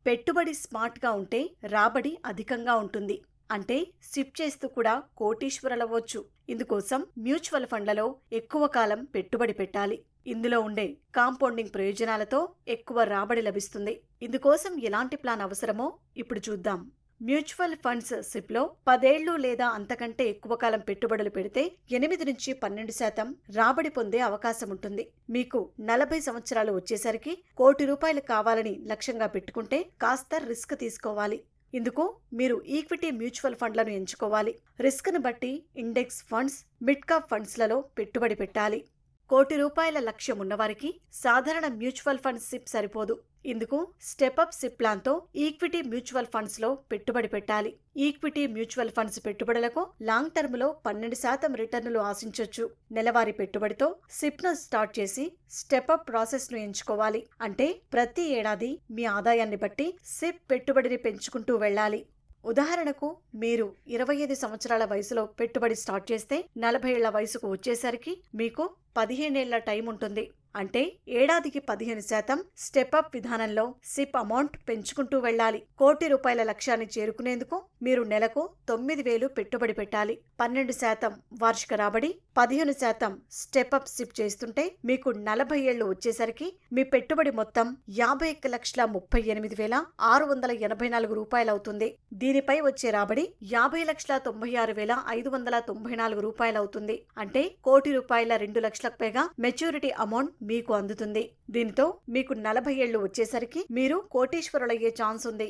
పెట్టుబడి స్మార్ట్గా ఉంటే రాబడి అధికంగా ఉంటుంది. అంటే సిప్ చేస్తూ కూడా కోటీశ్వరులవ్వచ్చు. ఇందుకోసం మ్యూచువల్ ఫండ్లలో ఎక్కువ కాలం పెట్టుబడి పెట్టాలి. ఇందులో ఉండే కాంపౌండింగ్ ప్రయోజనాలతో ఎక్కువ రాబడి లభిస్తుంది. ఇందుకోసం ఎలాంటి ప్లాన్ అవసరమో ఇప్పుడు చూద్దాం. మ్యూచువల్ ఫండ్స్ సిప్లో 10 ఏళ్లు లేదా అంతకంటే ఎక్కువ కాలం పెట్టుబడులు పెడితే 8 నుంచి 12% రాబడి పొందే అవకాశం ఉంటుంది. మీకు 40 సంవత్సరాలు వచ్చేసరికి ₹1,00,00,000 కావాలని లక్ష్యంగా పెట్టుకుంటే కాస్త రిస్క్ తీసుకోవాలి. ఇందుకు మీరు ఈక్విటీ మ్యూచువల్ ఫండ్లను ఎంచుకోవాలి. రిస్క్ను బట్టి ఇండెక్స్ ఫండ్స్, మిడ్ క్యాప్ ఫండ్స్లలో పెట్టుబడి పెట్టాలి. ₹1,00,00,000 లక్ష్యం ఉన్నవారికి సాధారణ మ్యూచువల్ ఫండ్ సిప్ సరిపోదు. ఇందుకు స్టెప్అప్ సిప్ ప్లాన్తో ఈక్విటీ మ్యూచువల్ ఫండ్స్లో పెట్టుబడి పెట్టాలి. ఈక్విటీ మ్యూచువల్ ఫండ్స్ పెట్టుబడులకు లాంగ్ టర్మ్లో 12% రిటర్నులు ఆశించొచ్చు. నెలవారీ పెట్టుబడితో సిప్ను స్టార్ట్ చేసి స్టెప్అప్ ప్రాసెస్ను ఎంచుకోవాలి. అంటే ప్రతి ఏడాది మీ ఆదాయాన్ని బట్టి సిప్ పెట్టుబడిని పెంచుకుంటూ వెళ్ళాలి. ఉదాహరణకు మీరు 25 సంవత్సరాల వయసులో పెట్టుబడి స్టార్ట్ చేస్తే 40 ఏళ్ల వయసుకు వచ్చేసరికి మీకు 15 ఏళ్ల టైం ఉంటుంది. అంటే ఏడాదికి 15% స్టెప్అప్ విధానంలో సిప్ అమౌంట్ పెంచుకుంటూ వెళ్ళాలి. ₹1,00,00,000 లక్ష్యాన్ని చేరుకునేందుకు మీరు నెలకు 9,000 పెట్టుబడి పెట్టాలి. 12% వార్షిక రాబడి, 15% స్టెప్అప్ సిప్ చేస్తుంటే మీకు 40 ఏళ్లు వచ్చేసరికి మీ పెట్టుబడి మొత్తం ₹51,38,684 అవుతుంది. దీనిపై వచ్చే రాబడి ₹50,96,594 అవుతుంది. అంటే ₹1,00,00,000 2 లక్షలకు పైగా మెచ్యూరిటీ అమౌంట్ మీకు అందుతుంది. దీనితో మీకు 40 ఏళ్లు వచ్చేసరికి మీరు కోటీశ్వరులయ్యే ఛాన్స్ ఉంది.